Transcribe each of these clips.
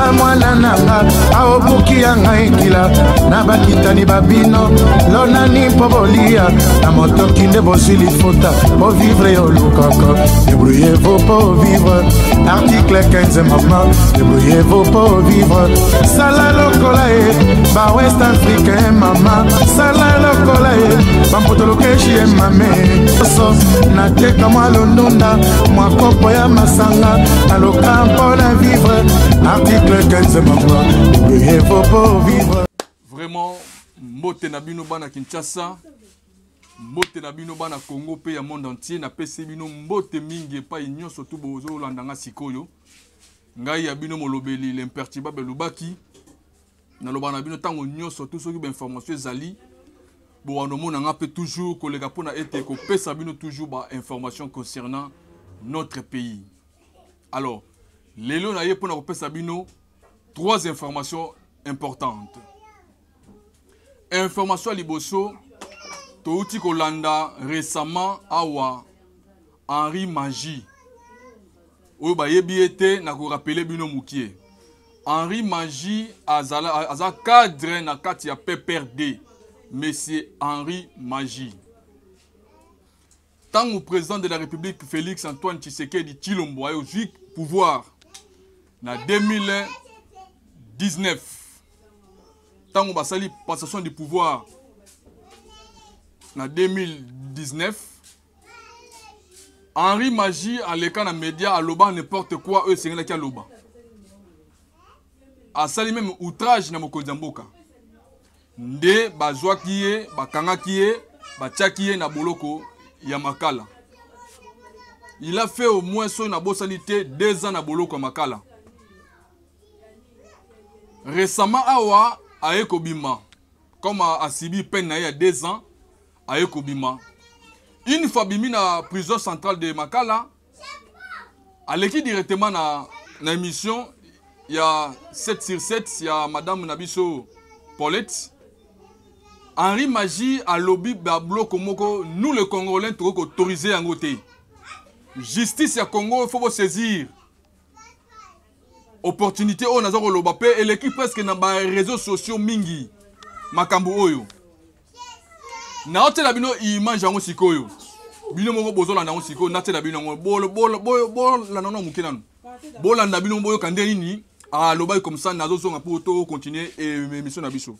Papa mwana nanga aobuki ya ngai kila na bakitani babino lonani po bolia na motoki nde bosili fota po vivre yo lukaka. Débrouillez-vous pour vivre. Article 15 maman, débrouillez-vous pour vivre. Sala lokola e ba West Africain mama, sala lokola e ba mpotolokeshi e mame. So na teka mwa londonda mwa kopo ya masanga na lokampo na vivre. Article 15 maman, débrouillez-vous pour vivre. Vraiment, mbote na bino bana Kinshasa, mbote na bino bana Congo pe ya monde entier, na pesi bino mbote mingi pa nyonso tu bozo landanga sikoyo. Ngai ya bino molobeli l'imperturbable Lubaki. Na lobana bino tango nyonso tu soki ba information ezali. Bo anomona nga pe toujours kolega pona ete ko pesa bino toujours ba information concernant notre pays. Alors, lelo na ye pona ko pesa bino trois informations importantes. Information liboso touti kolanda récemment awa Henri Magie. Oyo ba yebi ete na ko rappeler bino mukie. Henri Magie aza cadre na kati ya PPRD. Monsieur Henri Magie. Tant que président de la République Félix Antoine Tshisekedi Tshilombo a eu pouvoir na 2019. Tant que basali passation du pouvoir en 2019, Henri Magie a l'écran dans les médias à l'oba n'importe quoi, eux c'est là l'oba. A sali même outrage na mokonzi mboka. Nde bazwa kiye, bakanga kiye, bachakiye na boloko ya makala. Il a fait au moins son abosalité 2 ans na boloko ya makala. Récemment awa a ekobima. Comme a sibi peine il y a 2 ans, a ekobima. Une fois bimi na prison centrale de Makala, a l'équipe directement na émission, il y a 7 sur 7, il y a Madame Nabiso Paulette. Henri Magie a lobby bablo komoko, nous les Congolais nous autorisé en côté. Justice ya Congo, il faut saisir. Opportunité on a zoro lobapé et l'équipe presque na ba réseaux sociaux mingi. Makambo oyo. Na hotela bino image yango sikoyo. Bino moko bozola na sikoyo na tela bino bol la nono mukinanu. Bolanda bino boyo kande nini a loba comme ça nazo zonga pour to continuer émission na biso.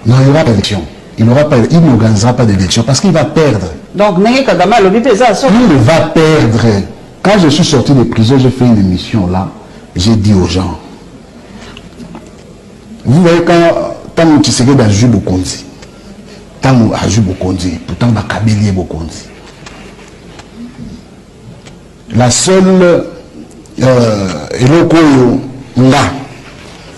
Non, il n'y aura pas d'élection. Il n'organisera pas d'élection parce qu'il va perdre. Donc, il ne va perdre. Quand je suis sorti de prison, j'ai fait une émission là. J'ai dit aux gens. Vous voyez quand tu sais que dans Jubo Kondi, tant à Jubo Kondi, pourtant dans Kabili Bokondi. La seule Eloko là.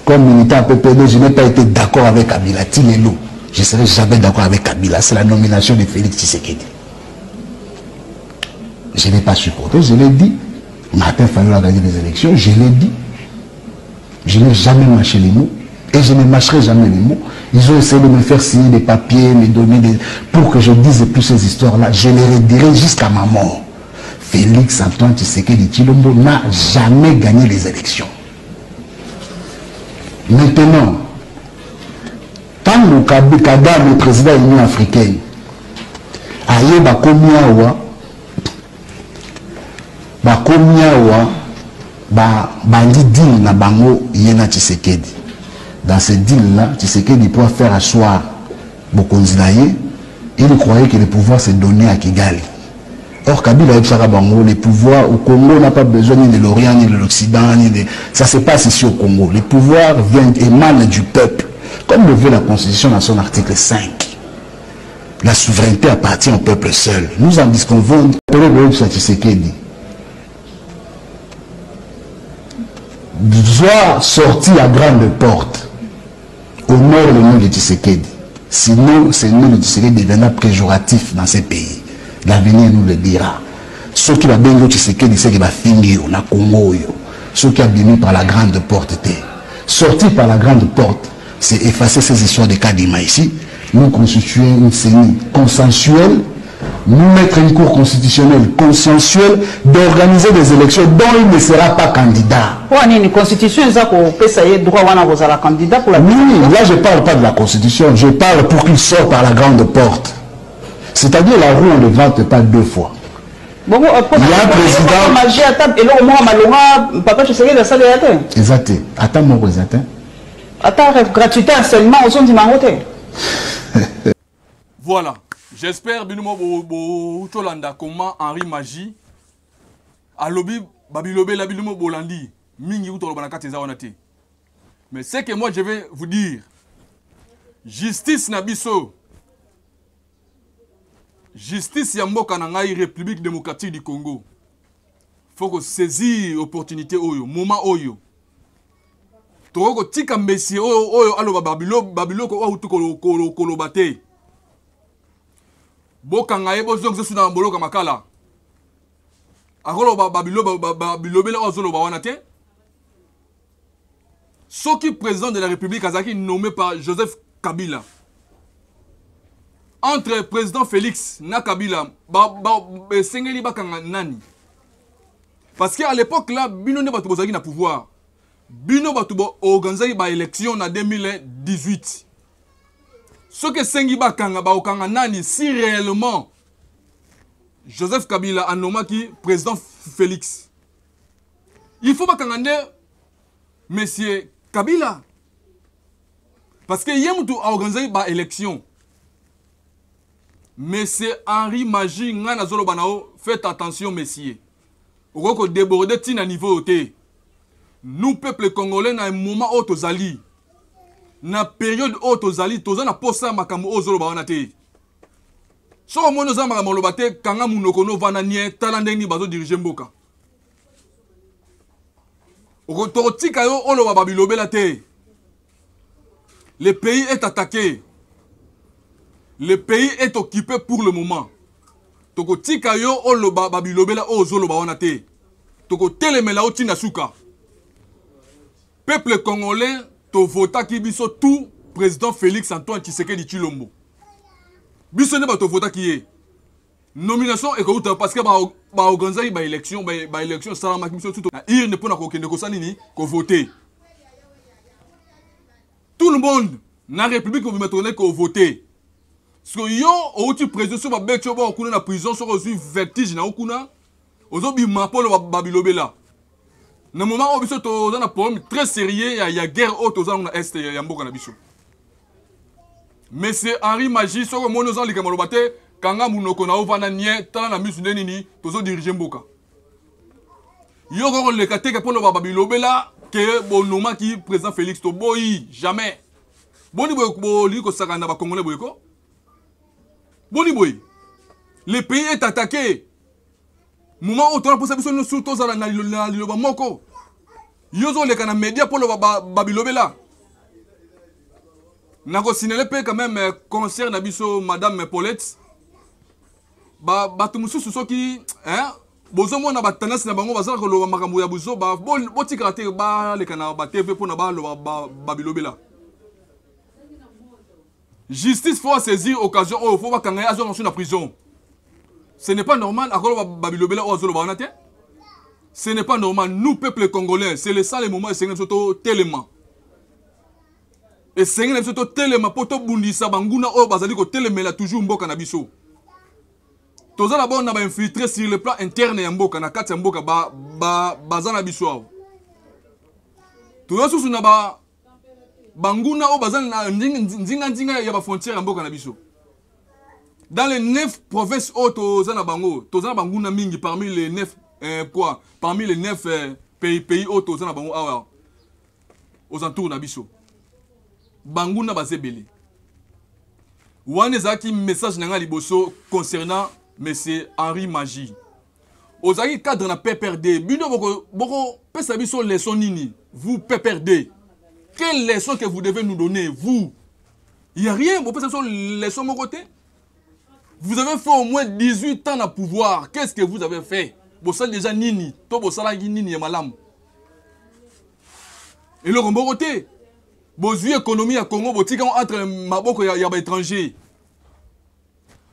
Comme militant PPD, je n'ai pas été d'accord avec Kabila. Tilelo, je ne serai jamais d'accord avec Kabila. C'est la nomination de Félix Tshisekedi. Je n'ai pas supporté, je l'ai dit. Martin Fayulu a gagné les élections, je l'ai dit. Je n'ai jamais mâché les mots. Et je ne mâcherai jamais les mots. Ils ont essayé de me faire signer des papiers, me donner des... pour que je dise plus ces histoires-là. Je les redirai jusqu'à ma mort. Félix Antoine Tshisekedi Tshilombo n'a jamais gagné les élections. Maintenant, tant que Kagame, le président de l'Union africaine, a eu deal na bango yena Tshisekedi. Dans ce deal-là, Tshisekedi pourra faire asseoir Bokonzi Naye. Il croyait que le pouvoir se donnait à Kigali. Or, Kabila a Bango, les pouvoirs au Congo n'a pas besoin ni de l'Orient, ni de l'Occident, ni de... Ça se passe ici au Congo. Les pouvoirs émanent du peuple. Comme le veut la Constitution dans son article 5. La souveraineté appartient au peuple seul. Nous en disconvenons. Tshisekedi doit sortir à grande porte. Honore le nom de Tshisekedi. Sinon, ce nom de Tshisekedi deviendra péjoratif dans ces pays. L'avenir nous le dira. Ceux qui va bien Tshisekedi, c'est qui va finir na Congo. Ceux qui ont béni par la grande porte. Sortir par la grande porte, c'est effacer ces histoires de Kadima ici. Nous constituer une CENI consensuelle nous mettre une cour constitutionnelle consensuelle d'organiser des élections dont il ne sera pas candidat. Une constitution, droit candidat pour la... Oui, là je ne parle pas de la constitution, je parle pour qu'il sorte par la grande porte. C'est-à-dire la roue on ne vante pas deux fois. Il y a un président... Exact. Attends mon président. Attends, gratuité seulement aux zones d'Imarote. Voilà. J'espère que comment Henri Magie a lobby Babilobé la bilumo bolandi mingi mais c'est que moi je vais vous dire justice nabiso justice yamboka na ngai République démocratique du Congo faut que saisir opportunité oyo moment oyo toko tika messie oyo aloba babilo ko utu kolobate bokanga yebo zonzo suna mboloka makala akolo babilobela ozoloba wana te soki président de la République azaki nommé par Joseph Kabila entre président Félix na Kabila sengeli bakanga nani parce que à l'époque là bino ne batu bozaki na pouvoir bino batu bo organiser ba élection na 2018. Ce que Sengi Bakanga Baokanga Nani, si réellement Joseph Kabila a nommé qui président Félix, il faut pas qu'on monsieur Kabila. Parce que y a organisé une élection. Monsieur Henri Magie, faites attention, messieurs. Au lieu de déborder à niveau, nous, peuple congolais, dans un moment où nous allons. Na période où tozali toza na posa makambo ozolo ba wana te so mo no za makambo lobate kanga munoko no vana nie talande ni bazo diriger mboka oko totika yo oloba babilobela te le pays est attaqué le pays est occupé pour le moment toko tika yo oloba babilobela ozolo ba wana te toko telemela otina suka peuple congolais to vota ki biso tout président Félix Antoine Tshisekedi Tshilombo. Biso ne ba to vota ki est. Nomination et parce que ba organiser ba élection salama ki biso tout. Il ne peut na ko kende ko sanini ko voter. Tout le monde na république ko mettre ko voter. Parce que yo outi président so ba betcho ba okuna na prison so ko vertige na okuna. Ozo bi mapolo babilobela. Na moment où biso toza na problème très sérieux ya guerre au toza na est ya mboka na biso. Mais c'est Henri Magie soko mono za likama lobate kanga munoko na ovana nie tala na misu nini tozo diriger mboka. Yo ko le kateka pour le babilobela que bonoma ki président Félix to boyi jamais. Boni boy ko li ko saka na ba congolais boy ko. Boni boy. Le pays est attaqué. Moment où tu as posé sur nous surtout dans le moko. Yozo le kana média pour le babilobela. Nako signalé quand même concert nabiso madame Paulette. Batumusu soki hein bozo mona batanas na bango bazala ko lo makambo ya buzo ba botika te ba le kana ba TV pour na ba lo babilobela. Justice faut saisir occasion oh faut pas kanga azo dans la prison. Ce n'est pas normal. Ce n'est pas normal. Nous, peuple congolais, c'est le seul moment où c'est tellement. Et c'est tellement pour tout bundisa banguna o bazali ko telemela toujours mboka na biso. Toza na bon na ba infiltrer sur le plan interne ya mboka na kati ya mboka bazana biso. Toza susu na ba banguna o bazana nzinga ya ba frontière ya mboka na biso. Dans les 9 provinces Tozana Bango, Tozana Banguna Mingi, parmi les 9 parmi les 9 pays Tozana Bango aux entours Nabiso. Banguna Bazebele. Wanezaki message nanga liboso concernant M. Henri Magie. Ozaki cadre na PPRD. Bino boko pesa biso leçon nini. Vous PPRD. Quelle leçon que vous devez nous donner vous? Il n'y a rien, vous pesa leçon mon côté. Vous avez fait au moins 18 ans à pouvoir. Qu'est-ce que vous avez fait? Vous savez déjà nini. Vous savez nini ya malam. Et le côté. Vous avez économie à Congo. Vous avez entre maboko ya étranger.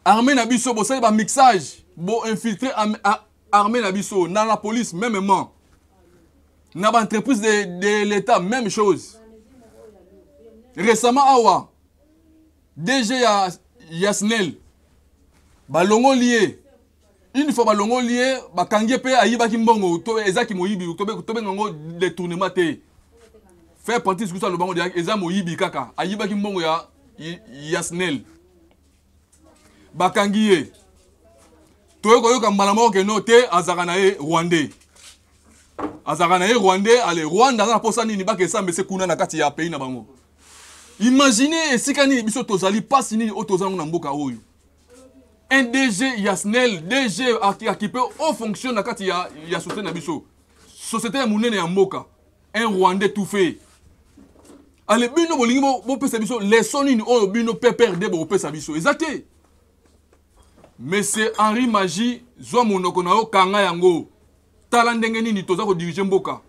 armée na biso bo ça ba mixage bo infiltrer armée na biso dans la police mêmement na ba entreprise de l'état même chose récemment awa DG ya SNEL balongo lié une fois balongo lié bakangie pe ayiba ki mbongo to ezaki moyibi to be ngongo détournement te faire partie de ça le bango eza moyibi kaka ayiba ki mbongo ya SNEL bakangie to ko yoka mbala moko ke no te azaka na ye rwandais allez Rwanda na posa nini ba ke sambe se kuna na kati ya pays na bango. Imaginez esikani biso tozali pasi nini otozango na mboka oyo. Un DG Yasnel, DG qui peut au fonction na kati ya société na biso. Société ya munene ya mboka. Un Rwandais tout fait. Allez bino bolingi bo pesa biso les sonini oyo bino PPRD bo pesa biso. Exacté. Mais c'est Henri Magie zo monoko na yo kanga yango. Tala ndenge nini toza ko diriger mboka.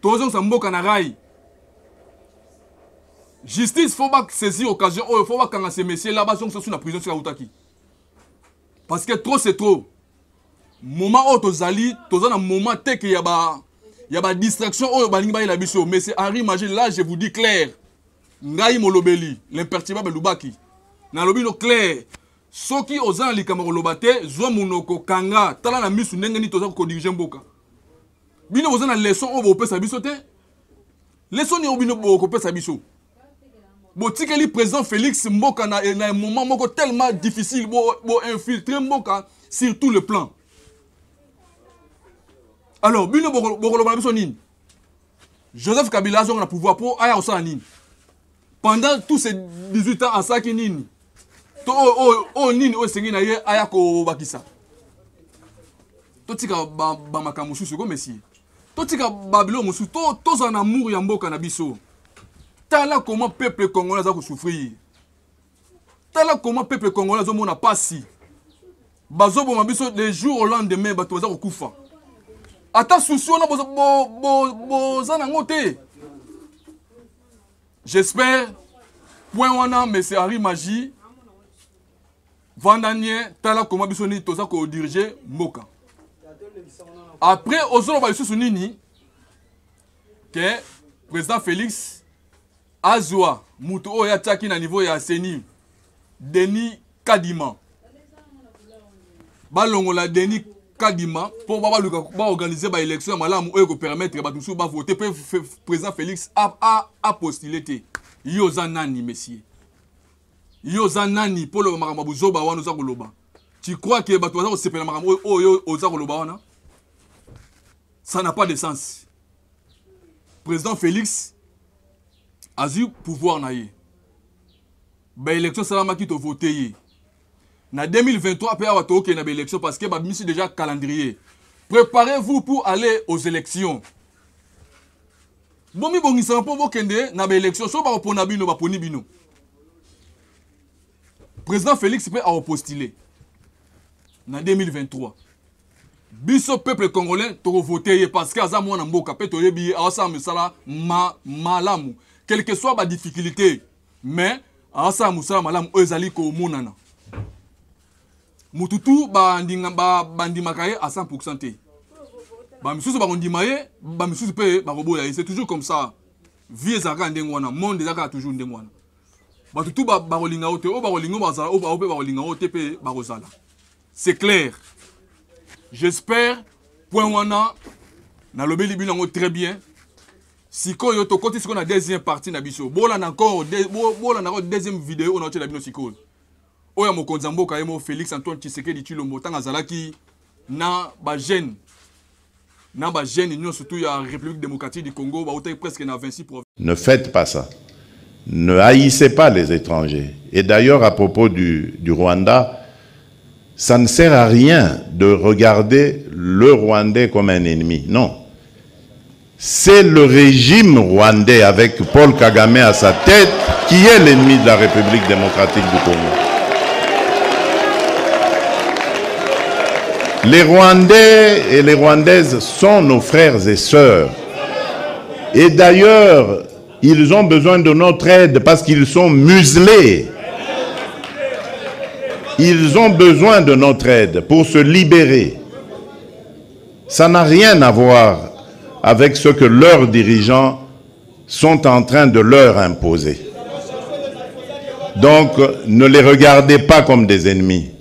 Toza sa mboka na rai. Justice faut pas saisir occasion, faut pas quand ces messieurs là-bas sont sous la prison sur Outaki. Parce que trop c'est trop. Moment où tozali, toza na moment te que y a ba distraction où balingi ba la biso, mais c'est Henri Magie là, je vous dis clair. Ngai molobeli, l'imperturbable Lubaki. Na lobi no clair. Soki ozan li kamaro lobate, zo monoko kanga, tala na misu ndenge ni toza ko diriger mboka. Bino ozan na leçon o bo pesa biso te. Leçon ni obino bo ko pesa biso. Botikeli président Félix Mboka na un moment moko tellement difficile bo infiltrer Mboka sur tout le plan. Alors bino bo loba biso nini? Joseph Kabila a pouvoir pour aya osa nini. Pendant tous ces 18 ans à ça qui nini. To nini o sengi na ye aya ko bakisa. To tika ba makamu susu ko messi. To tika babilo musu to za na amour ya mboka na biso. Tala comment peuple congolais a souffrir. Tala comment peuple congolais a mona passi. Bazo bo mabiso les jours au lendemain ba to za kufa. Ata souci on a bo za na ngote. J'espère point wana monsieur Henri Magie Vandanier tala comment biso ni to za ko diriger mboka. Après ozolo ba yusu nini que président Félix Azwa, Mouto Oya Tchaki na niveau ya Seni, Denis Kadima. Balongo la Denis Kadima, pour organiser ba élection, malamu oyo ko permettre ba tout ba voter président Félix a postulé. Yoza nani messieurs. Yoza nani pour le makambo zoba wana za koloba. Tu crois que ba to za ko sepela makambo oyo oza koloba wana? Ça n'a pas de sens. Président Félix a eu pouvoir na ye. Ba élection salama qui to voté ye. Na 2023 pe awa to na ba élection parce que ba misi déjà calendrier. Préparez-vous pour aller aux élections. Bomi bongisa po bokende na ba élection so ba opona bino ba poni bino. Président Félix peut a postulé na 2023. Biso peuple congolais to voter parce que aza mwana mboka pe to yebi asa misala malamu. Quelle que soit ma difficulté, mais asa musala malamu ezali ko monana. Mututu bandimakaye à 100% te. Ba misusu ba kondimaye, ba misusu pe ba roboya, c'est toujours comme ça. Vie ezaka ndengwana, monde ezaka toujours ndengwana. Ba tutu ba rolinga ote, o ba rolinga bazala, o ba rolinga ote pe ba rozala. C'est clair. J'espère point wana na lobeli bilango très bien. Siko yo to côté ce qu'on a deuxième partie na biso. Bola encore deuxième vidéo on a na bino siko. Oya mokonza mboka yemo Félix Antoine Tshisekedi Tshilombo tanga zalaki na ba jeune union surtout ya République démocratique du Congo ba hôtel presque na 26 provinces. Ne faites pas ça. Ne haïssez pas les étrangers. Et d'ailleurs à propos du Rwanda, ça ne sert à rien de regarder le Rwandais comme un ennemi. Non. C'est le régime rwandais avec Paul Kagame à sa tête qui est l'ennemi de la République démocratique du Congo. Les Rwandais et les Rwandaises sont nos frères et sœurs. Et d'ailleurs, ils ont besoin de notre aide parce qu'ils sont muselés. Ils ont besoin de notre aide pour se libérer. Ça n'a rien à voir avec ce que leurs dirigeants sont en train de leur imposer. Donc, ne les regardez pas comme des ennemis,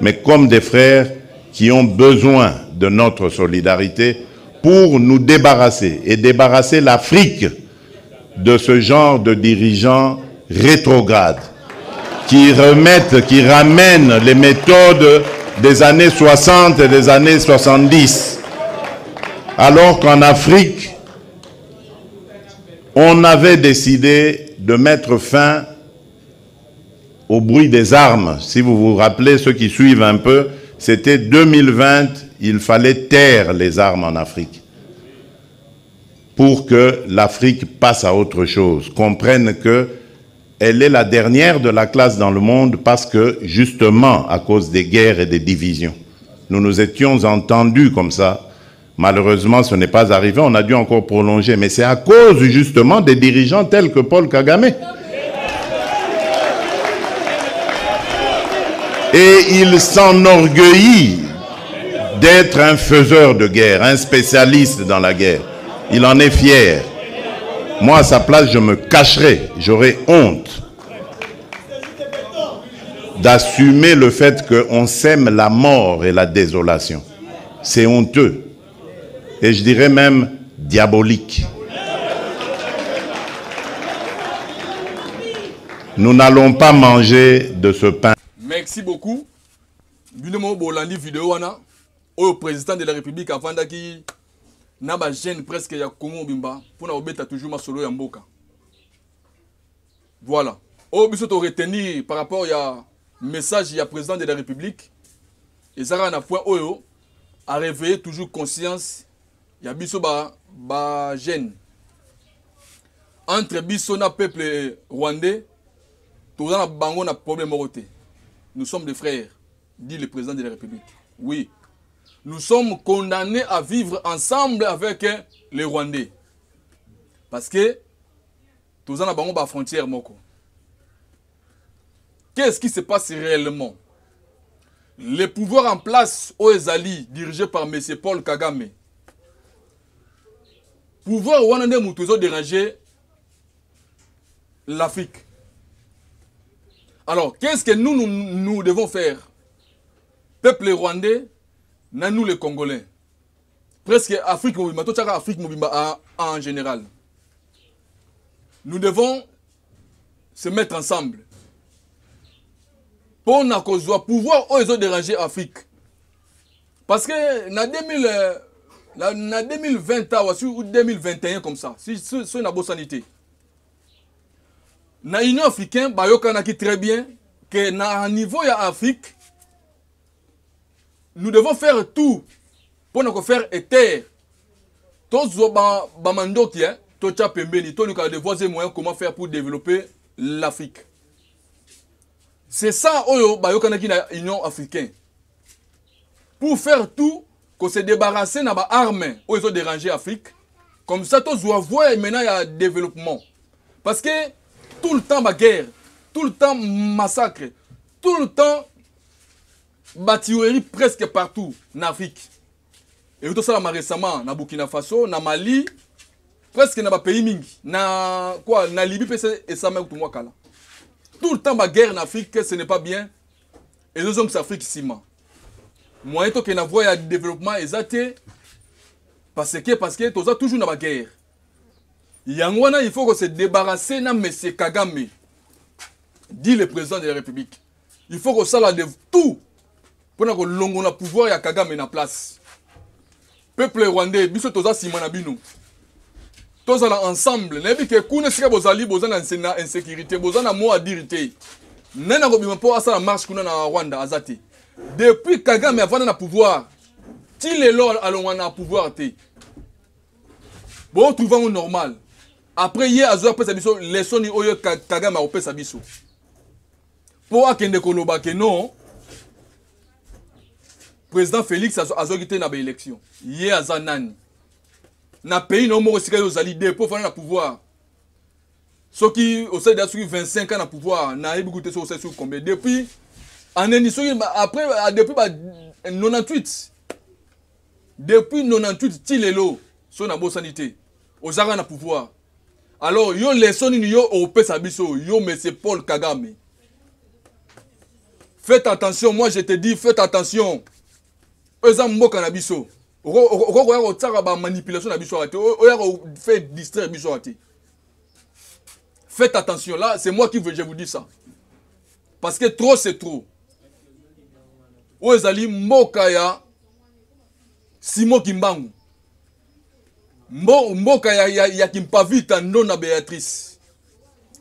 mais comme des frères qui ont besoin de notre solidarité pour nous débarrasser et débarrasser l'Afrique de ce genre de dirigeants rétrogrades qui ramènent les méthodes des années 60 et des années 70. Alors qu'en Afrique, on avait décidé de mettre fin au bruit des armes. Si vous vous rappelez, ceux qui suivent un peu, c'était 2020, il fallait taire les armes en Afrique pour que l'Afrique passe à autre chose, comprenne qu'elle est la dernière de la classe dans le monde parce que, justement, à cause des guerres et des divisions, nous nous étions entendus comme ça. Malheureusement, ce n'est pas arrivé, on a dû encore prolonger, mais c'est à cause, justement, des dirigeants tels que Paul Kagame. Et il s'enorgueillit d'être un faiseur de guerre, un spécialiste dans la guerre. Il en est fier. Moi, à sa place, je me cacherais, j'aurais honte d'assumer le fait qu'on sème la mort et la désolation. C'est honteux. Et je dirais même diabolique. Nous n'allons pas manger de ce pain. Merci beaucoup. Binomo Bolandi vidéo wana au président de la République avant qui n'a pas gêne presque ya Congo bimba pour na obeta toujours masolo ya mboka. Voilà. Au biso to retenir par rapport ya message ya président de la République et ça na point oyo a réveiller toujours conscience ya biso ba gêne entre biso na peuple rwandais tout na bango na problème moroté. Nous sommes des frères, dit le président de la République. Oui, nous sommes condamnés à vivre ensemble avec les Rwandais. Parce que tous en avons des frontières. Qu'est-ce qui se passe réellement? Les pouvoirs en place au Ezali, dirigés par M. Paul Kagame, pouvoir Rwandais ont toujours dérangé l'Afrique. Alors, qu'est-ce que nous devons faire? Peuple rwandais, nous les Congolais. Presque Afrique Mobimba, tout ça Afrique Mobimba en général. Nous devons se mettre ensemble. Pour pouvoir déranger l'Afrique. Parce que en 2020 ou 2021 comme ça, c'est une bonne sanité. Na Union africaine, qui très bien que na niveau de l'Afrique, nous devons faire tout pour nous faire éteindre tous les mandoki, tous les pembeni, tous les voisins moyens comment faire pour développer l'Afrique. C'est ça que na Union africaine. Pour faire tout, qu'on se débarrasse de l'arme où ils ont dérangé l'Afrique, comme ça tous voir maintenant il y a développement. Parce que tout le temps, guerre, tout le temps, massacre, tout le temps, tuerie presque partout en Afrique. Et tout ça, récemment, na Burkina Faso, na Mali, presque dans les pays mingi, na Libye, et ça même tout le monde. Tout le temps, guerre en Afrique, ce n'est pas bien. Et nous sommes en Afrique ici. Moi, je na voie de développement exact, parce que tout ça toujours dans la guerre. Il faut qu'on se débarrasse de M. Kagame, dit le président de la République. Il faut qu'on s'en de tout pour que l'on ait le pouvoir et Kagame en place. Peuple rwandais, biso toza simana bino. Tous ensemble, ne que kuna sika bozali bozana na insécurité, bozana mo adirité. Nena ko bima po asa la marche kuna na Rwanda azate. Depuis Kagame avant na pouvoir, ti lelo alonga na pouvoir te. Bon trouvons normal. Après hier azo pesa biso leçon ni oyo Kagame a opesa biso. Pour akende koloba ke non. Président Félix azo quitté na ba élection. Hier azanani. Na pays no mo sika yo zali de pour faire na pouvoir. Ceux qui au sein de 25 ans na pouvoir na ebikuté sur combien depuis En édition, après, depuis 98. Depuis 98, Tilelo, son abo sanité. Aux arts na pouvoir. Alors, yo les sons yo au Pesabiso, yo monsieur Paul Kagame. Faites attention, moi je te dis, faites attention. Eux ont mot cannabiso. Manipulation fait distraire bisoati. Faites attention, là, c'est moi qui je vous dis ça. Parce que trop, c'est trop. Ozali Mokaya Simo Kimbangu. Mokaya ya Kimpavita Nona Béatrice.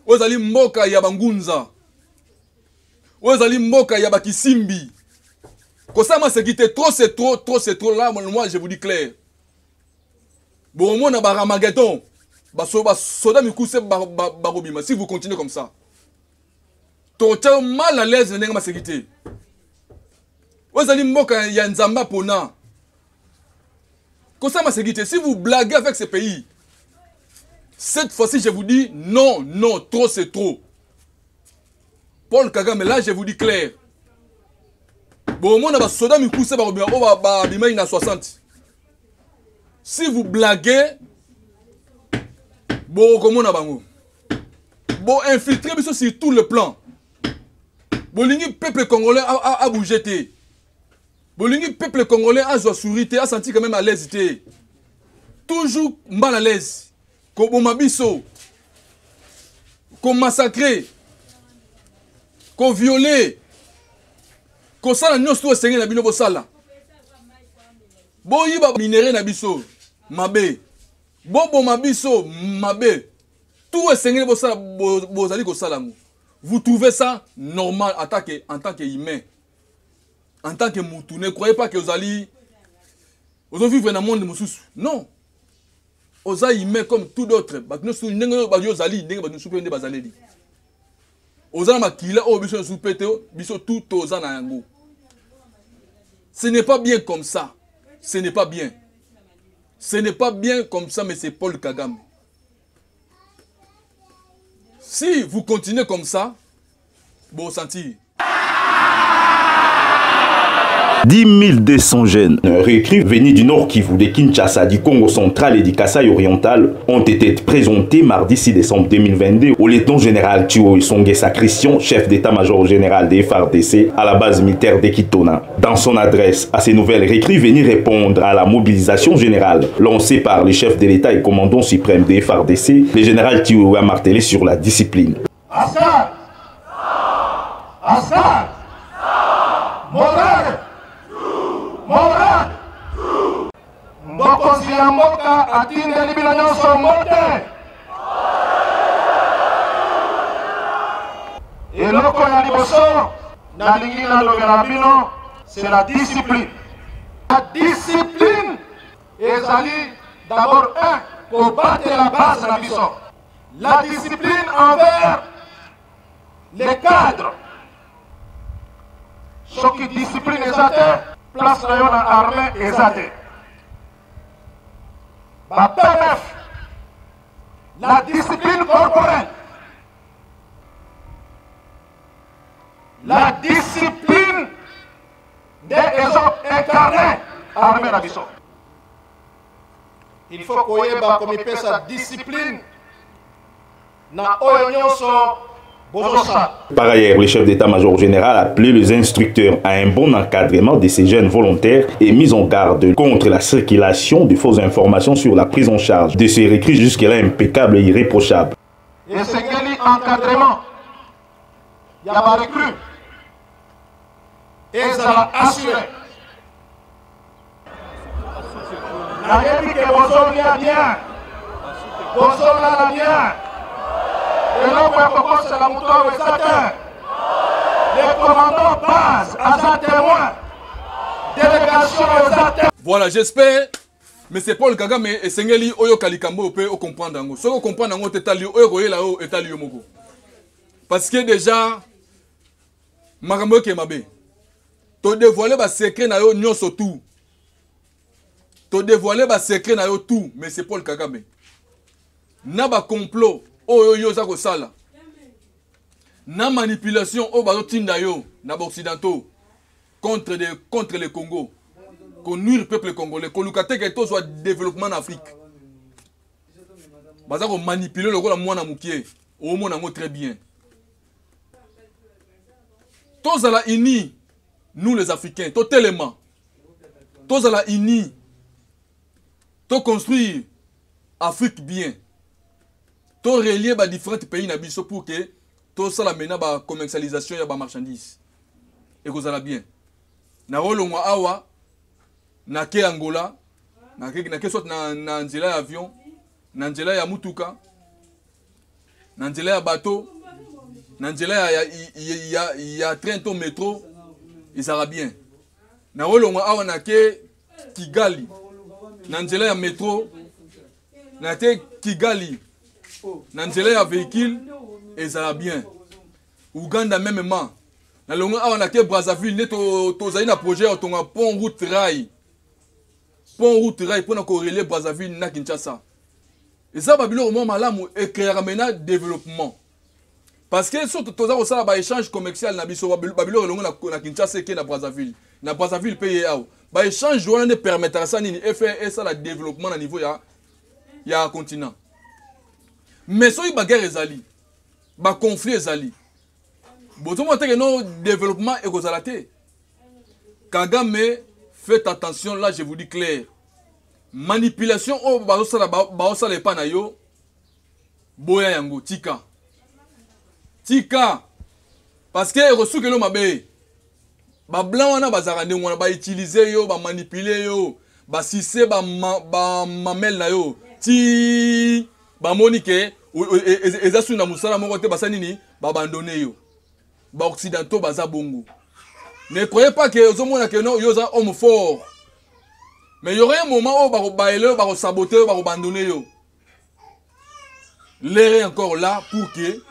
Ozali Mokaya Bangunza. Ozali Mokaya Bakisimbi. Kosama c'est quitté, trop c'est trop, trop c'est trop. Là, moi je vous dis clair. Bon, moi, on a Baramageton. Si vous continuez comme ça, tu es mal à l'aise de la sécurité. Vous allez me dire qu'il y a un Zamba Pona. Kosama sécurité, si vous blaguez avec ce pays, cette fois-ci, je vous dis non, non, trop c'est trop. Paul Kagame, là, je vous dis clair. Bon, moi, on a soda mi poussé par 60. Si vous blaguez, bon, comment on a bango? Bon, infiltrer sur tout le plan. Bon, le peuple congolais a bougé. Bon, le peuple congolais a souri, a senti quand même à l'aise. Toujours mal à l'aise. Comme mabiso, comme massacré, comme violé. Comme ça, nous sommes tous les bino bosala. Bon, il y a minéré na biso, mabe. Bon, mabiso, mabe. Tout est sengé bosala, bozali kosala. Vous trouvez ça normal en tant qu'humain, en tant que moutou. Ne croyez pas que vous allez vivre dans le monde de Moussous. Non. Vous êtes humain comme tout d'autres. Ce n'est pas bien comme ça. Ce n'est pas bien. Ce n'est pas bien comme ça, mais c'est Paul Kagame. Si vous continuez comme ça, bon sentir. 10 200 jeunes recrues venus du Nord Kivu, de Kinshasa, du Congo central et du Kasaï oriental ont été présentés mardi 6 décembre 2022 au lieutenant général Thio Songesa Christian, chef d'état-major général des FARDC à la base militaire de Kitona. Dans son adresse à ces nouvelles recrues venus répondre à la mobilisation générale lancée par le chef de l'État et commandant suprême des FARDC, le général Thio a martelé sur la discipline. Ascar Ascar Morale Morale Mbokonzi ya mboka atindeli bino nyonso mote eloko ya liboso nalingi nalobela bino c'est la discipline. La discipline ezali d'abord kobattre la base na biso. La discipline envers les cadres. Soki discipline ezate place na yo na armée ezate. Ba PMF, la discipline corporelle, la discipline des incarnés armée na biso. Il faut koyeba comme sa discipline na oyo nyonso. Par ailleurs, le chef d'état-major général a appelé les instructeurs à un bon encadrement de ces jeunes volontaires et mis en garde contre la circulation de fausses informations sur la prise en charge de ces recrues jusque-là impeccables et irréprochables. Et c'est quel encadrement? Il y a des recrues. Et ça va assurer. La république est bien. Bonjour là bien. Et là, c'est la mouton les commandants base à sa témoin. Délégation aux. Voilà, j'espère. Mais c'est Paul Kagame et Sengeli Oyo Kalikambo peut comprendre. Ce qu'on comprend dans notre état, Oyo est allé au Mogo. Parce que déjà, Marambo Kemabe, tu dévoilé le secret na yo nyon surtout. Tu dévoilé le secret na yo tout, mais c'est Paul Kagame. N'a pas complot. Oyo yo za ko sala. na manipulation au bazo tindayo na occidentaux contre le Congo, qu'on nuire le peuple congolais, qu'on lukate que tout soit développement en Afrique. Baza ko manipuler le rôle mwana mukie, au monde en très bien. Tous à la unis, nous les Africains, totalement. Tous à la unis, to construire Afrique bien. To relier ba différents pays na biso pour que tout ça la mena ba commercialisation ya ba marchandises. Et que ça la bien. Na rolongwa awa na ke Angola, na ke soit na nzela ya avion, na nzela ya mutuka, na nzela ya bateau, na nzela ya train to métro, et ça va bien. Na rolongwa awa na ke Kigali, na nzela ya métro, na ke Kigali, na nzela ya véhicule, et ça va bien. Uganda même man. Na longa awa na ke Brazzaville ne to zali na projet otonga pont route rail. Pont route rail pour na corréler Brazzaville na Kinshasa. Et ça babilo au moment malamu et créer amena développement. Parce que surtout to za ko sala ba échange commercial na biso babilo longa na Kinshasa ke na Brazzaville. Na Brazzaville paye awo. Ba échange wana ne permettra ça nini et faire ça la développement na niveau ya continent. Mais so ba guerre ezali. Ba conflit ezali. Bozo montre que nos développement est causalité. Kagame, faites attention, là je vous dis clair. Manipulation au baosa le panayo. Boya yango, tika. Tika. Parce que reçu que l'homme abe. Ba blanc wana bazarande wana ba utiliser yo, ba manipuler yo, ba sisse ba mamel na yo. Ti ba monique ezasu na musala moko te basanini ba abandonner yo. Ba occidentaux baza bongo. Ne croyez pas que ozomona que non yoza homme fort. Mais il y aurait un moment où ba bailler, ba saboter, ba abandonner yo. L'air est encore là pour que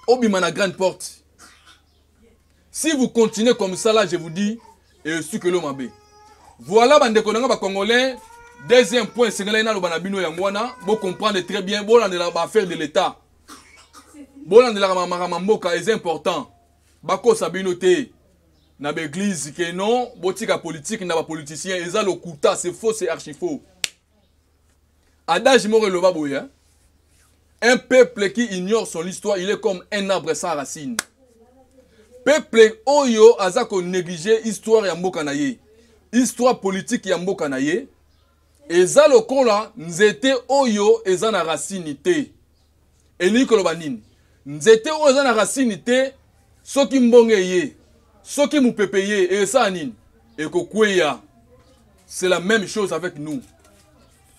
obima na grande porte. Si vous continuez comme ça là, je vous dis et su que l'homme abe. Voilà bande konanga ba congolais. Deuxième point, c'est que là na bino yangwana, vous comprenez très bien bon dans l'affaire de l'état. Bon de la maramamboka est important. Bako sabino te na l'église que non, botika politique na ba politicien, eza lokuta, c'est faux, c'est archi faux. Adage moro loba boya. Un peuple qui ignore son histoire, il est comme un arbre sans racines. Peuple oyo azako négliger histoire ya mboka na ye. Histoire politique ya mboka na ye. Eza lokola nzete oyo eza na racine te. Eni koloba nini? Nzete oyo na racine te soki mbonge ye soki mupepe ye et ça nini ekokweya. C'est la même chose avec nous.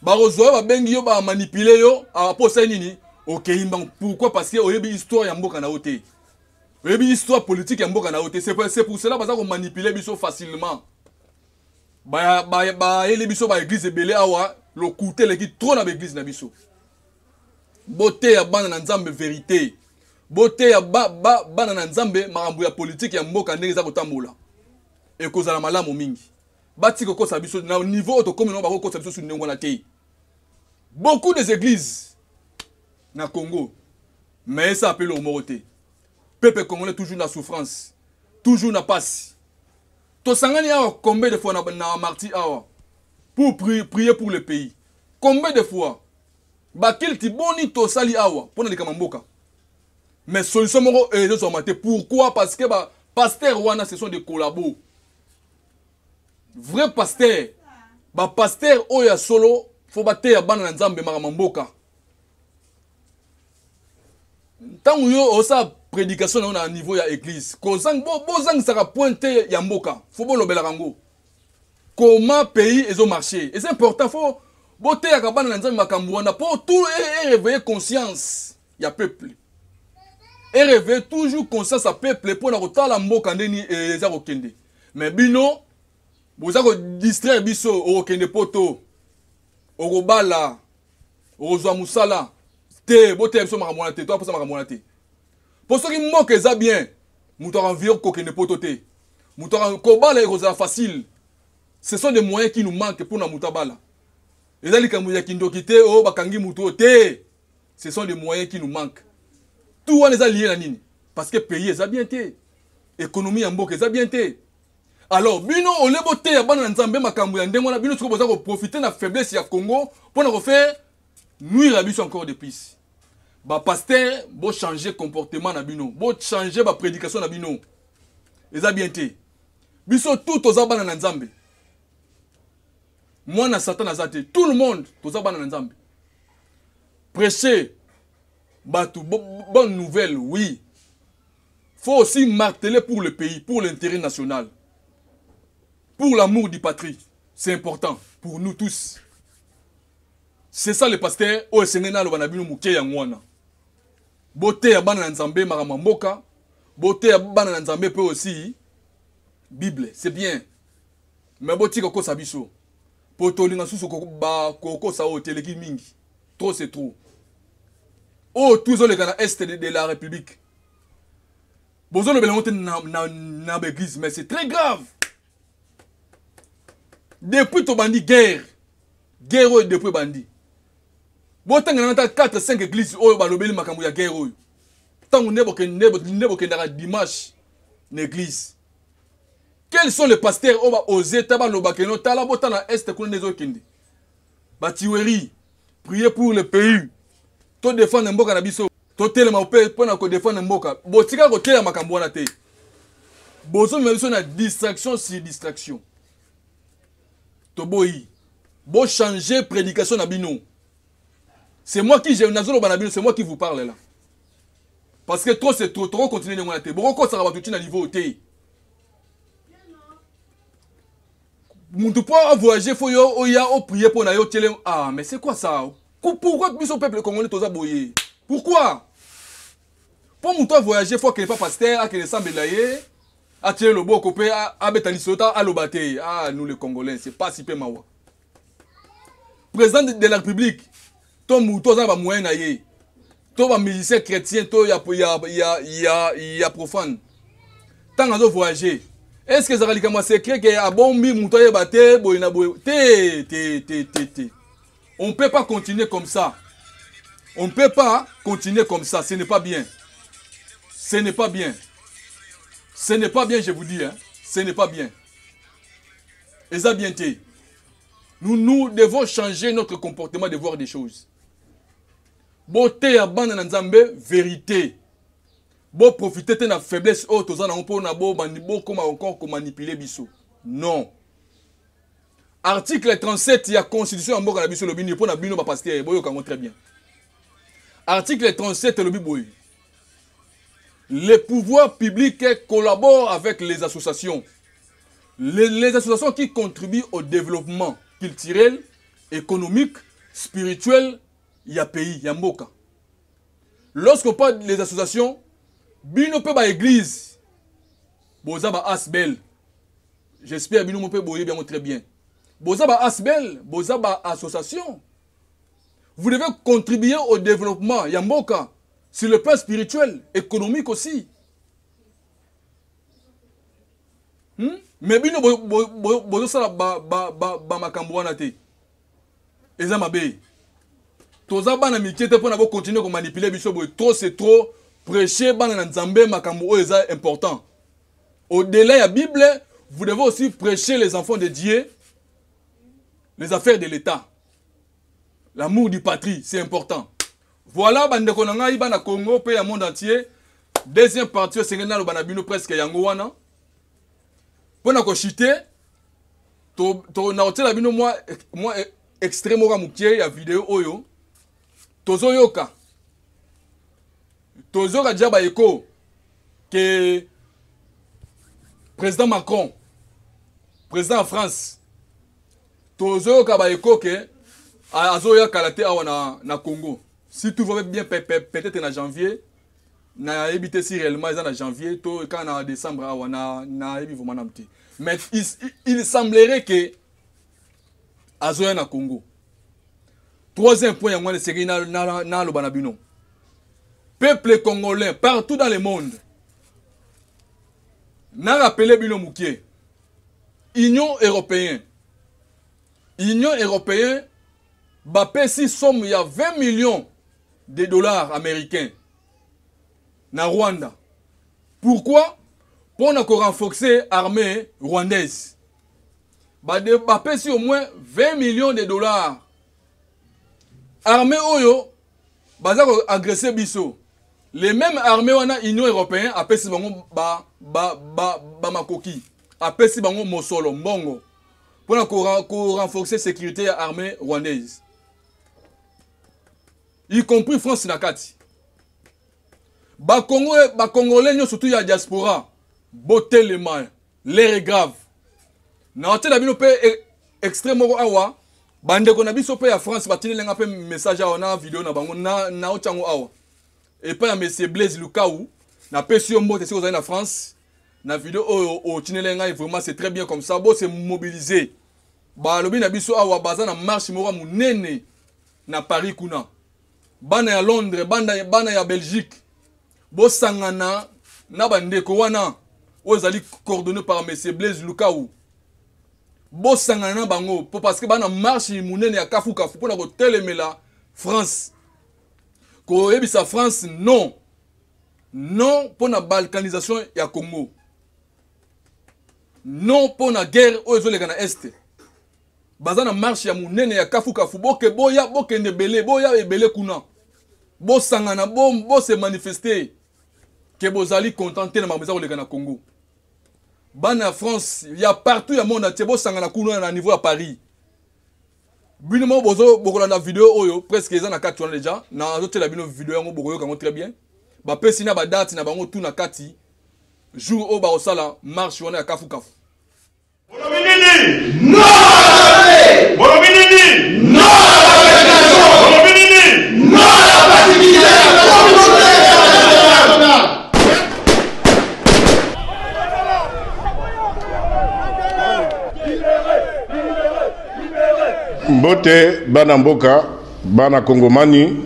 Barozo ba bengi yo ba manipuler yo aposa nini okeyimba. Pourquoi? Parce que oyebi histoire ya mboka na ote. Oyebi histoire politique ya mboka na ote. C'est pour cela baza ko manipuler biso facilement. Ba ele biso ba église belé awa lo coûter le qui trop na église na biso. Beauté ya bana na nzambe vérité. Beauté ya bana na nzambe makambo ya politique ya mboka ndenge za kotambola. Et kozala malamu mingi. Bati ko sa biso na niveau to comme no ba ko sa biso sur ndenge na te. Beaucoup des églises na Congo mais ça appelle au moroté. Peuple congolais toujours na souffrance, toujours na passe. To sangani awa combien de fois na martyr awa pour prier pour le pays. Combien de fois bakil ti boni to sali awa pona likama mboka. Mais solution moko ezo maté. Pourquoi? Parce que ba pasteur wana ce sont des collabos. Vrai pasteur. Ba pasteur oya solo faut bater ya bana na nzambe makama mboka. Tango yo osa prédication na niveau ya église. Kozang bozang saka pointer ya mboka. Faut bo lobela rango. Comment pays ezo marcher? Et c'est important faut boter ya kabana na nzambe makambo wana pour tout réveiller conscience ya peuple. Et réveiller toujours conscience à peuple pour na kotala mboka ndeni eza kokende. Mais bino boza ko distraire biso okende poto. Okobala. Okozwa musala. Te bote biso makambo te, toi posa makambo te. Pour ceux qui moquent eza bien, muto environ kokende poto te. Muto kobala ekozala facile. Ce sont des moyens qui nous manquent pour na mutabala. Ezali kambu ya kindoki te o bakangi muto te. Ce sont des moyens qui nous manquent. Tout on les a liés na nini. parce que pays est bien été. Économie en mboka est bien été. Alors, bino on le boté ya bana nzambe makambo ya ndengo na bino soko boza ko profiter na faiblesse ya Congo pour na refaire nuire à biso encore de plus. Ba pasteur bo changer comportement na bino, bo changer ba prédication na bino. Eza bien été. Biso tout toza bana nzambe. Moi na Satan azate, tout le monde toza bana nzambe. Prêcher batou bonne nouvelle, oui. Faut aussi marteler pour le pays, pour l'intérêt national. Pour l'amour du patrie, c'est important pour nous tous. C'est ça le pasteur o esengena lo banabino muke ya ngwana. Bote ya bana nzambe marama mboka, bote ya bana nzambe peut aussi Bible, c'est bien. Mais boti ko sabiso. Potolinga susu ko ba ko sa hoteleki mingi. Trop c'est trop. Oh tous les gars est de la République. Bozo le belangote na l'église, mais c'est très grave. Depuis ton bandit guerre depuis bandit. Bon tant que 4-5 églises oyo balobeli makambo ya guerre oyo. Tant nebo kendara dimanche l'église. Quels sont les pasteurs oba oser taba lobakeno tala botana est kuna nezo kende. Batiweri, prier pour le pays. To défendre mboka na biso. To telema ope pona ko défendre mboka. Botika ko tela makambo wana te. Bozo mebiso na distraction sur distraction. Toboyi, bon changer prédication na bino. C'est moi qui j'ai nazolo banabino, c'est moi qui vous parle là. Parce que trop c'est trop continuer de moi té. Bon ko ça va tout na niveau té. Muntu pour voyager faut yo oya o prier pour na yo télé. Ah mais c'est quoi ça? Pourquoi biso peuple congolais toza boyé? Pourquoi? Pour muntu voyager faut qu'il pas pasteur, qu'il semble laye. Attirer le beau copé à Betalisota à l'Obaté. Ah, nous les Congolais, c'est pas si peu mawa. Président de la République, ton mouton va moyen naïe. Ton musicien chrétien, ton ya profane. Tant à voyager. Est-ce que ça va dire que c'est secret que bon mi mouton ya baté, boyna boy. On peut pas continuer comme ça. On peut pas continuer comme ça. Ce n'est pas bien. Ce n'est pas bien. Ce n'est pas bien, je vous dis. Hein. Ce n'est pas bien. Et ça bien été. Nous devons changer notre comportement de voir des choses. Beauté à bande nzambe, vérité. Bon profiter de la faiblesse. Oh, tous en pour na bo comment encore manipuler biso. Non. Article 37, il y a constitution en mort la biso le bino pour na bino ba pasteur. Boyo kango très bien. Article 37 le biboy. Les pouvoirs publics collaborent avec les associations. Les associations qui contribuent au développement culturel, économique, spirituel, il y a pays, il y a mboka. Lorsqu'on parle des associations, bino pe ba église, boza ba asbel. J'espère bino mo pe boye bien très bien. Boza ba asbel, boza ba association. Vous devez contribuer au développement, il y a mboka. Sur le plan spirituel, économique aussi. Mais bino bozo sala ba makambo wana te. Eza mabe. Toza bana mikete pona bo continuer ko manipuler biso boy trop c'est trop prêcher bana na nzambe makambo o eza important. Au-delà de la Bible, vous devez aussi prêcher les enfants de Dieu les affaires de l'État. L'amour du patrie, c'est important. Voilà, bandeko na ngai bana Congo pe ya monde entier. Deuxième partie c'est ngena lo bana bino presque yango wana. Pona ko chiter to na hôtel bino moi extrêmement mukie ya vidéo oyo. Tozo yoka. Tozo ka jaba eko que président Macron, président de France. Tozo yoka ba eko que azoya kalate awa na Congo. Si tout va bien, peut-être en janvier, na habité si réellement en janvier, quand en décembre, na mais il semblerait que Azoya na Congo. Troisième point, c'est na le banabino. Peuple congolais partout dans le monde. N'a rappelé bino moukié. Union européenne. Union européenne. Bappé si somme il y a 20 millions de dollars américains na Rwanda Pourquoi? Pour renforcer l'armée rwandaise. Bapesi au moins 20 millions de dollars. Armée Oyo, baza agressé biso. Les mêmes armées wana Union européenne apesi bango makoki. Apesi bango mosolo mbongo. Pour renforcer la sécurité de l'armée rwandaise. Y compris France Nakati. Congolais, surtout la diaspora. Beauté les mains. L'air est grave. Na hotel la bino pe extrême awa. Bande ko na biso pe ya France batini lenga pe message awa na vidéo na bango na ochango awa. Et pas ya monsieur Blaise Lukaou na pesi yo mbote si vous allez na France. Na vidéo au Tinelenga, vraiment c'est très bien comme ça. Bon, c'est mobilisé. Bah, le na biso awa baza na marche mora munene na Paris kuna. Bana ya Londres, bana ya Belgique. Bo sangana na bandeko wana ozali coordonné par monsieur Blaise Lukaou. Bo sangana bango pour parce que bana marche munene ya kafu pour na ko telemela France. Ko yebisa France non. Non pour la balkanisation ya Congo. Non pour la guerre aux Zolekana Est. Bazana marche ya munene ya kafu boke boya boke nebele boya ebele kuna. Bo sangana bo se manifester que bozali contenté na mabeza olekana Congo. Bana France, il y a partout ya monde atié bo sangana kuna na niveau à Paris. Bino mo bozo bokola na vidéo oyo presque eza na kati wana déjà na zote la bino vidéo yango bokoyo kango très bien. Ba pesi na ba date na bango tout na kati. Jour au Barosala marche wana ya kafu. Bolobinini! Non! Bolobinini! Non! Bolobinini! Non! Mbote bana mboka bana kongomani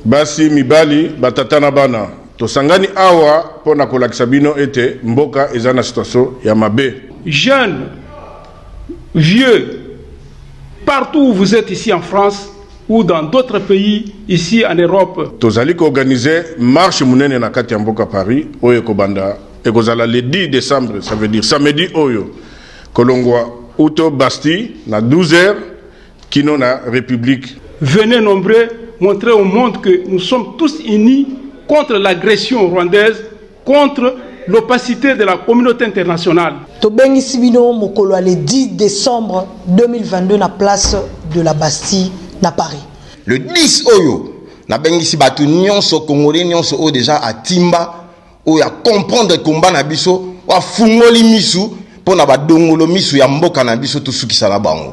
basi mibali batatana bana tosangani awa pona kolakisa bino ete mboka eza na situation ya mabe. Jeunes, vieux, partout où vous êtes ici en France ou dans d'autres pays ici en Europe. Tozali ko organiser marche munene na kati ya mboka Paris oyo kobanda ekozala le 10 décembre, ça veut dire samedi oyo kolongwa uto Bastille na 12h kino na République. Venez nombreux montrer au monde que nous sommes tous unis contre l'agression rwandaise, contre l'opacité de la communauté internationale. Tobengi Sibino Mokolo le 10 décembre 2022 na place de la Bastille na Paris. Le 10 oyo na bengi si batu nyonso congolais nyonso o déjà à Timba o ya comprendre combat na biso wa fungoli misu pona ba dongolo misu ya mboka na biso to sukisa na bango.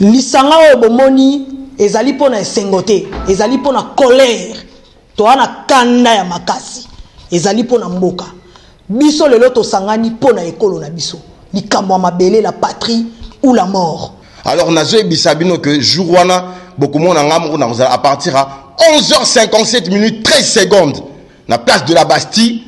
Lisanga oyo bomoni ezali pona esengote, ezali pona colère, to ana kanda ya makasi, ezali pona mboka. Biso lelo to sangani pona ekolo na biso. Likamwa mabele la patrie ou la mort. Alors nazo ebisabino que jour wana beaucoup monde ngamu na à partir à 11h57 minutes 13 secondes na place de la Bastille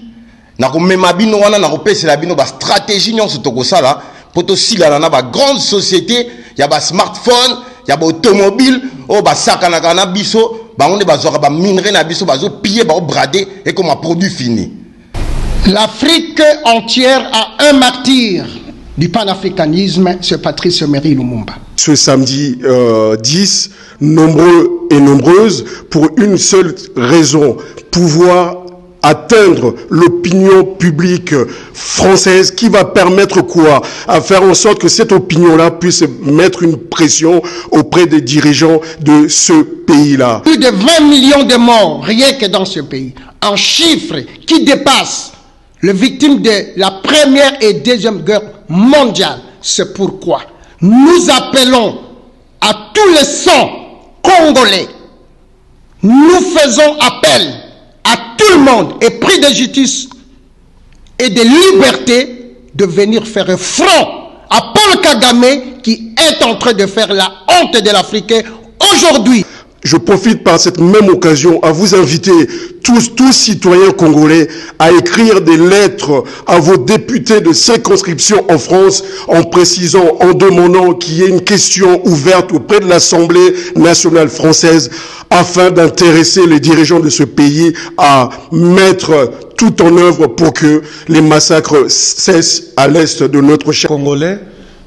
na ko memabino wana na ko pesa la bino ba stratégie nyonso to ko sala poto sila na ba grande société ya ba smartphone ya ba automobile o ba sakana kana biso ba on ba zoka ba minerai na biso ba zo piller ba brader et comme un produit fini. L'Afrique entière a un martyr du panafricanisme, c'est Patrice Emery Lumumba. Ce samedi 10, nombreux et nombreuses, pour une seule raison, pouvoir atteindre l'opinion publique française qui va permettre quoi? À faire en sorte que cette opinion-là puisse mettre une pression auprès des dirigeants de ce pays-là. Plus de 20 millions de morts, rien que dans ce pays. Un chiffre qui dépasse les victimes de la première et deuxième guerre mondiale. C'est pourquoi nous appelons à tous les sangs congolais. Nous faisons appel à tout le monde, épris de justice et de liberté, de venir faire front à Paul Kagame qui est en train de faire la honte de l'Afrique aujourd'hui. je profite par cette même occasion à vous inviter, tous citoyens congolais, à écrire des lettres à vos députés de circonscription en France en précisant, en demandant qu'il y ait une question ouverte auprès de l'Assemblée nationale française afin d'intéresser les dirigeants de ce pays à mettre tout en œuvre pour que les massacres cessent à l'est de notre cher Congolais,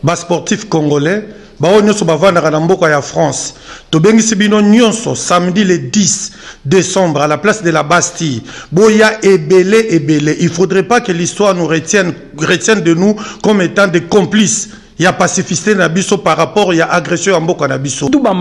bas sportif congolais. Bao nyonso bavandaka na mboka ya France. Tobengisi bino nyonso samedi le 10 décembre à la place de la Bastille. Boya ebele. Il faudrait pas que l'histoire nous retienne de nous comme étant des complices. Il y a pacificité na biso par rapport il y a agression en mboka na biso. Tout ba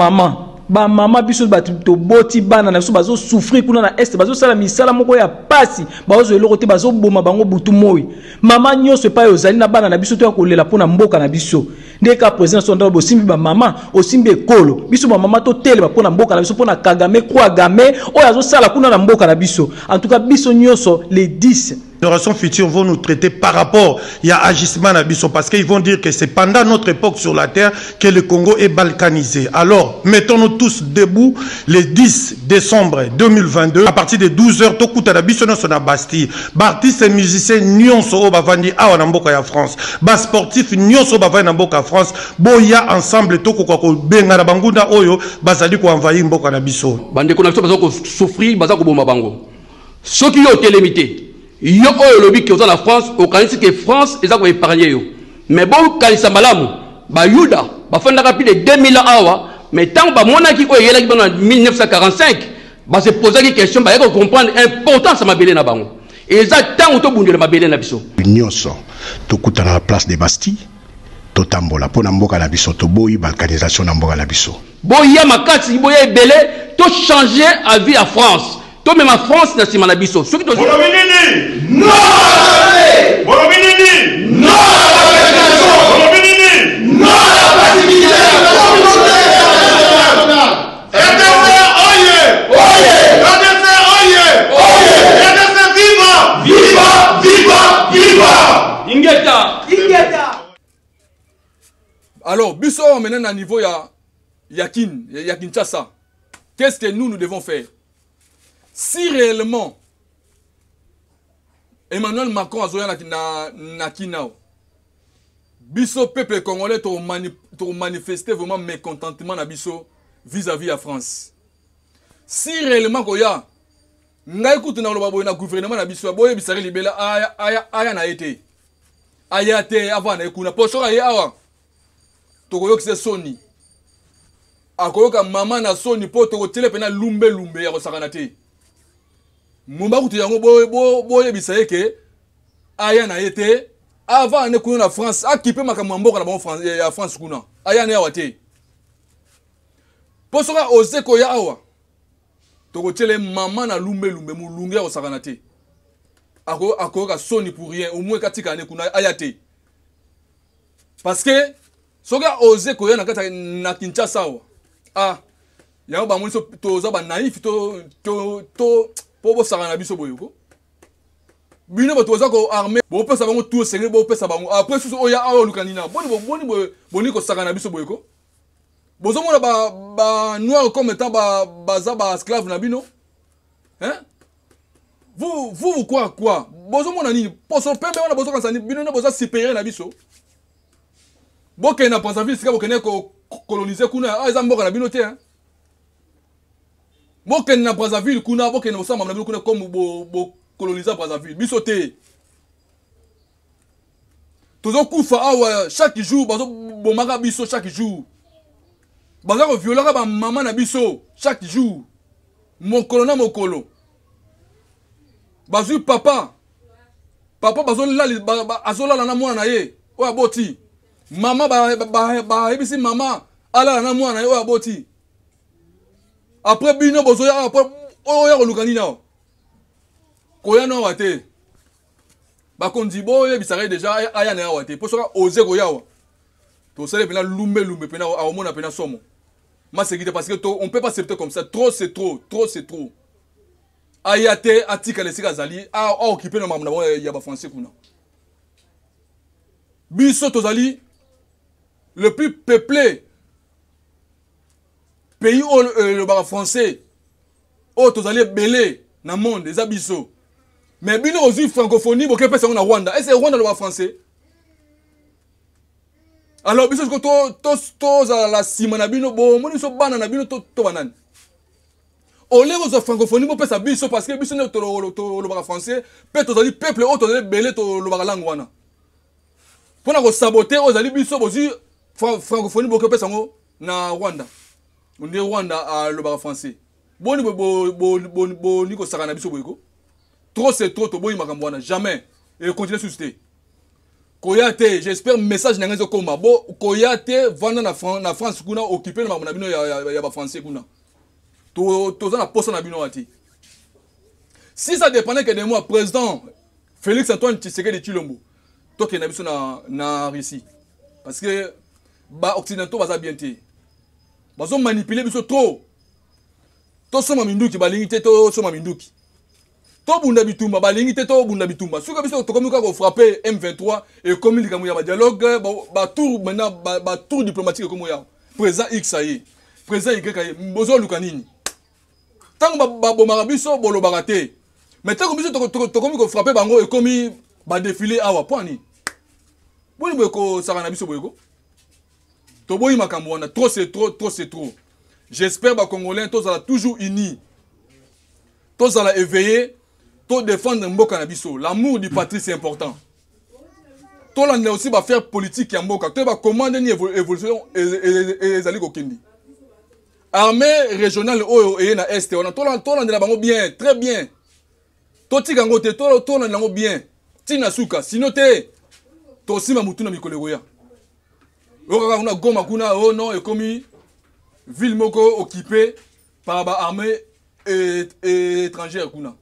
maman biso to boti bana na biso bazo souffrir kuna na est bazo sala misala moko ya pasi bazo eloko te bazo boma bango butu moi mama nyonso pa yozali na bana na biso to kolela pona mboka na biso ndeka président sonda bosimbi ba mama osimbi ekolo biso ba mama to tele ba pona mboka na biso pona Kagame Kagame oyo azo sala kuna na mboka na biso en tout cas biso nyonso les 10 Les générations futures vont nous traiter par rapport à agissement d'Abisso parce qu'ils vont dire que c'est pendant notre époque sur la terre que le Congo est balkanisé. Alors, mettons-nous tous debout le 10 décembre 2022 à partir de 12h. Tokuta d'Abisso dans la Bastille. Artistes et musiciens nyonso bavandi awa na mboka ya France. Bas sportifs nyonso bavandi na mboka France. Boya ensemble tokuka ko benga na bangunda oyo bazali ko envahir mboka na biso. Bande ko na biso bazako souffrir bazako bomba bango. Soki yo télémité yo oyo lobi ki oza na France okanisi ke France eza ko épargner yo mais bon kalisa malamu ba yuda ba fandaka plus de 2000 ans awa mais tant ba monaki oyo yelaki bana 1945 ba se poser une question ba yako comprendre importance ya mabele na bango eza tant to bundela mabele na biso nyonso tokuta na place de Bastille totambola pona mboka na biso to boyi balkanisation na mboka na biso boya makati boya ebele to changer à vie à France. Toi même en France na sima na biso soki to Bolobinini non Bolobinini non Bolobinini non la pacification Alors, biso maintenant à niveau ya Kinshasa. Qu'est-ce que nous devons faire? Si réellement Emmanuel Macron a zoya na Kinao, biso peuple congolais to manifester vraiment mécontentement na biso vis-à-vis à France. Si réellement koya ngai kutu na loba boy na gouvernement na biso boye bisari libela aya na été. Aya te avant na ekuna poso aya awa. To koyo kse soni. Akoyoka mama na soni po to kotele pena lumbe ya kosakana te. Mumba kutu yango boye bisaye ke aya na été avant ne kuna na France akipe makambo mboka na bon France ya France kuna aya ne awate posoka ose ko ya awa to kotele mama na lumbe mulunge ya kosakana te akoyoka soni pour rien au moins katika ne kuna aya te parce que soka ose ko ya na kata na Kinshasa awa yango ba moniso toza ba naïf to Pobo sarana biso boyoko. Bino bato ko armée. Bo pesa bango tout sengé bo pesa bango. Après susu oya awo lukanina. Boni ko sarana biso boyoko. Bozo mona ba noir comme étant ba esclave na bino. Hein? Vous quoi? Bozo mona nini? Poso pembe wana bozo kansani bino na bozo supérieur na biso. Boke na Brazzaville sika bokene ko coloniser kuna ezamboka na bino te hein. Boken na Brazzaville kuna boken na sama na kuna comme bo coloniser Brazzaville bisoté tozo kufa awa chaque jour bazo bomaka biso chaque jour bazo ko violer ba maman na biso chaque jour mokolo na mokolo bazu papa bazo la azola na mwana na ye o aboti mama ba ebisi mama ala na mwana na ye o aboti. Après bino bozoya après oya ko lukani na koya no wate ba kondi boye bisare déjà aya na wate posoka oser ko yawa to sele pena lumbe pena a mona pena somo ma sécurité parce que on peut pas accepter comme ça trop c'est trop aya te atika les sikazali a occuper no mamna ya ba français kuna biso tozali le plus peuplé pays où le bar français où tous allez belé dans le monde des abyssos mais bino aussi francophonie boké pesa na Rwanda et c'est Rwanda le bar français alors biso ko to la simana bino bo moni so bana na bino to banane on les aux francophonie bo pesa biso parce que biso le bar français peut tous allez peuple où tous allez belé to le bar langue wana pour na saboter aux allez biso aussi francophonie boké pesa ngo na Rwanda on dit Rwanda à le bar français boni bo ni ko sakana biso boyko trop c'est trop to boyi makambo wana jamais et continuer susciter koyate j'espère message na ngezo koma bo koyate vanda na France kuna occuper na bino ya ba français kuna to za na poste na bino ati si ça dépendait que de moi président Félix Antoine Tshisekedi Tshilombo to ke na biso na Russie parce que ba occidentaux baza bien té bazo manipuler biso trop to soma minduki balingi te to soma minduki to bunda bitumba balingi te to bunda bitumba suka biso to komuka ko frapper M23 et comme il kamuya ba dialogue ba tour maintenant ba tour diplomatique comme ya président X aye président Y aye bozo lukanini tant ba bomara biso bolo barate mais tant que biso to komuka ko frapper bango et comme ba défiler awa poani boni boko sara na biso boyeko to boyi makambo wana trop c'est trop j'espère que les Congolais sont toujours unis. Tous à éveiller, tous défendre Mboka Nabiso. L'amour du patrie c'est important. Tous là aussi va faire politique en Mboka. Tous va commander une évolution et les alliés Kokendi. Armée régionale et na Est. On a tous là de bien, très bien. Tous les Gangote, tous là bien. Tina Suka, sinon t'es aussi ma mutuna mikolegoya. On a goma kuna oh non et commis ville moko occupée par l'armée étrangère kuna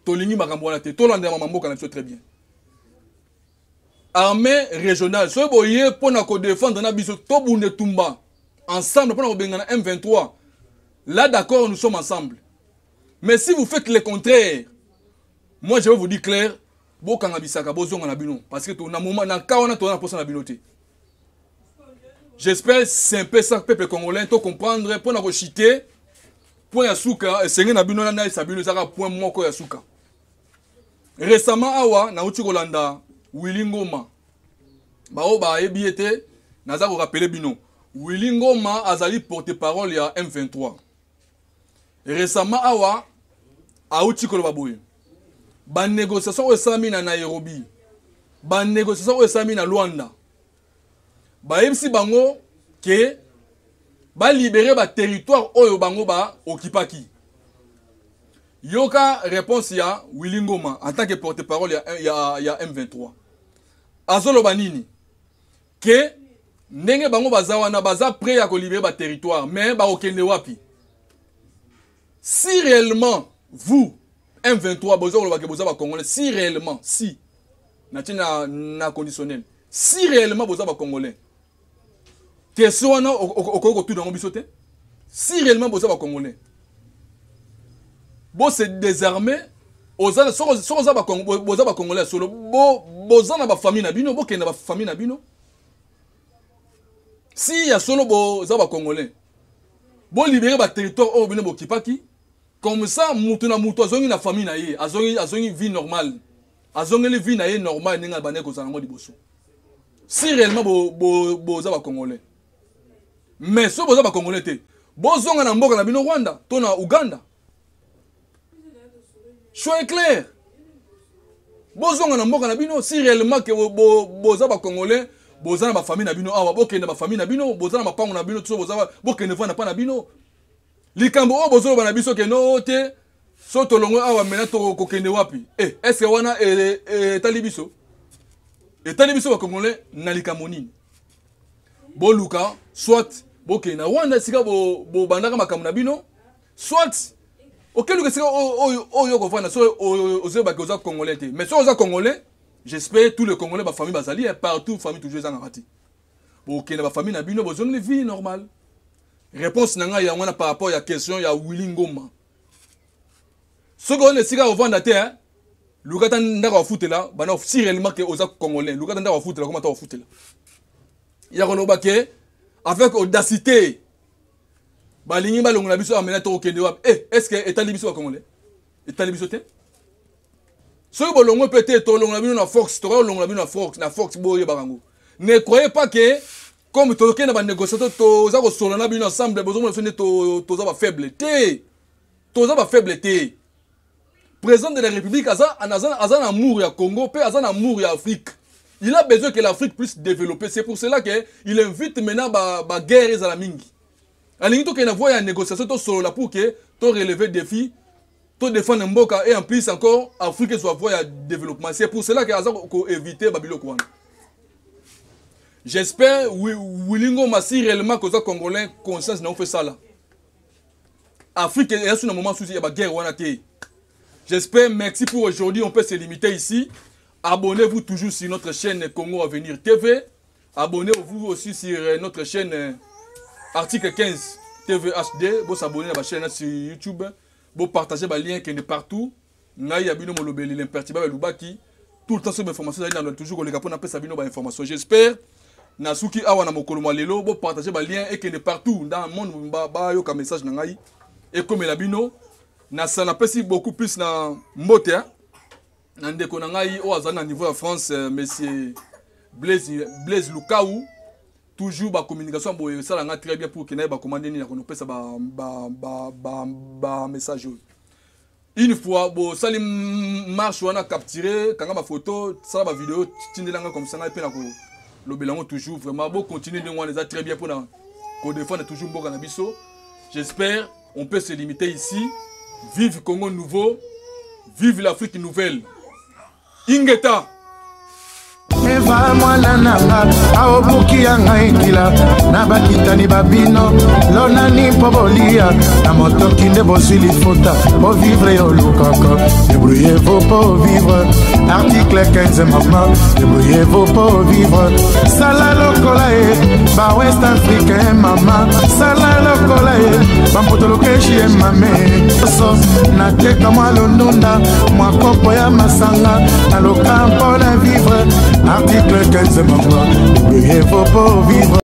tolingi makambo na te tolanda mambo kana très bien armée régionale so boye pona ko défendre na biso to bunde tumba ensemble pona ko bengana M23 là d'accord nous sommes ensemble mais si vous faites le contraire moi je vais vous dire clair bokanga bisaka bozonga na bino parce que to na moment na kaona to na posa na bino te. J'espère c'est un peu ça que le peuple congolais to comprendre pour na chiter point ya suka senge na bino na sabino saka point moko ya suka. Récemment awa na uti kolanda Willy Ngoma bao ba ebiete naza ko rappeler bino Willy Ngoma azali porte-parole ya M23. Récemment awa a uti koloba boye ba négociation esami na Nairobi ba négociation esami na Luanda ba MC bango ke ba libérer ba territoire oyo bango ba occupaki. Yoka réponse ya Willy Ngoma en tant que porte-parole ya M23. Azolo banini ke ndenge bango bazawana baza prêt à libérer ba territoire mais ba okende wapi. Si réellement vous M23 bozolo ba congolais si réellement si na conditionnel si réellement boza ba congolais question wana okoko tout dans bisote si réellement boza ba congolais bo se désarmer oza soza ba congolais solo boza na ba famille na bino bo kenda ba famille na bino si ya solo boza ba congolais bo libérer ba territoire o bino bo kipaki comme ça mutu na mutu azongi na famille na ye azongi vie normale azongi le vie na ye normal ninga bané ko zango liboso si réellement boza ba congolais mais so boza ba congolais te bozonga na mboka na bino Rwanda to na Uganda choix clair bozonga na mboka na bino si réellement que boza ba congolais boza na ba famille na bino awa bokenda ba famille na bino boza na mapango na bino to boza bokende vana pa na bino likambo o bozolo bana biso ke no te so tolongo awa mena to kokende wapi est-ce wana talibiso ba congolais na likambo nini boluka soit bokende na Rwanda sika bo bandaka makambo na bino soit okeluka sika oyo ko vana so ozo ba koza congolais te mais so oza congolais j'espère tous les congolais ba famille bazali partout famille toujours za ngati bokende ba famille na bino bozongi vie normale. Réponse nanga ya wana par rapport à question ya Willy Ngoma. Ce qu'on est sika ovanda te hein. Lukata ndaka futela bana si réellement que oza congolais. Lukata ndaka futela comment ta futela. Ya konoba ke avec audacité balingi balongola biso amena to okende wa est-ce que etali biso congolais etali biso te soki bolongo peut-être tolongola bino na Fox tolongola bino na Fox boye barango ne croyez pas que comme toke na ba négociateur toza ko solana bino ensemble besoin de sonner toza ba faible te toza ba faible te président de la République azan amour ya Congo pe azan amour ya Afrique. Il a besoin que l'Afrique puisse développer. C'est pour cela qu'il invite maintenant la guerre à la mingi. Alors, il y a une négociation pour que tu relever des défis, tu défendre Mboka et en plus encore, l'Afrique soit voie à développement. C'est pour cela qu'il faut éviter Babilo Kouan. J'espère Willingo Massi réellement que les Congolais conscience n'ont fait ça là. L'Afrique est sur un moment où il y a une guerre. J'espère, merci pour aujourd'hui, on peut se limiter ici. Abonnez-vous toujours sur notre chaîne Congo Avenir TV. Abonnez-vous aussi sur notre chaîne Article 15 TV HD. Vous abonnez à la chaîne sur YouTube. Vous partagez les liens qui sont partout. Tout le temps sur l'information, toujours les Gabonais appellent ça information. J'espère. Nasuki awana mokolo malelo vous partagez les liens et qui sont partout dans le monde. Ba yo ka message na ngai. Et comme la bino na sana pesi beaucoup plus na mbote. Nandeko na ngai o azana niveau de France monsieur Blaise Lukaou toujours ba communication boye ça nga très bien pour que na ba commander ni na kono pesa ba message. Une fois bo salim marche wana capturer kanga ba photo ça ba vidéo tindelanga comme ça na pe na ko lobelango toujours vraiment bo continuer de les très bien pour na ko défendre toujours mboka na biso. J'espère on peut se limiter ici. Vive Congo nouveau, vive l'Afrique nouvelle. Ingeta Eva mwana nanga aobuki ya ngai kila na bakitani babino lonani po bolia na motoki nde bosili fota po vivre yo lukoko débrouillez-vous pour vivre article 15 maman débrouillez-vous pour vivre sala lokola e ba West Africain mama sala lokola e ba mpotolokeshi e mame so na teka mwa londunda mwa kopo ya masanga na lokampo na vivre Article 15 maman, il faut pas vivre.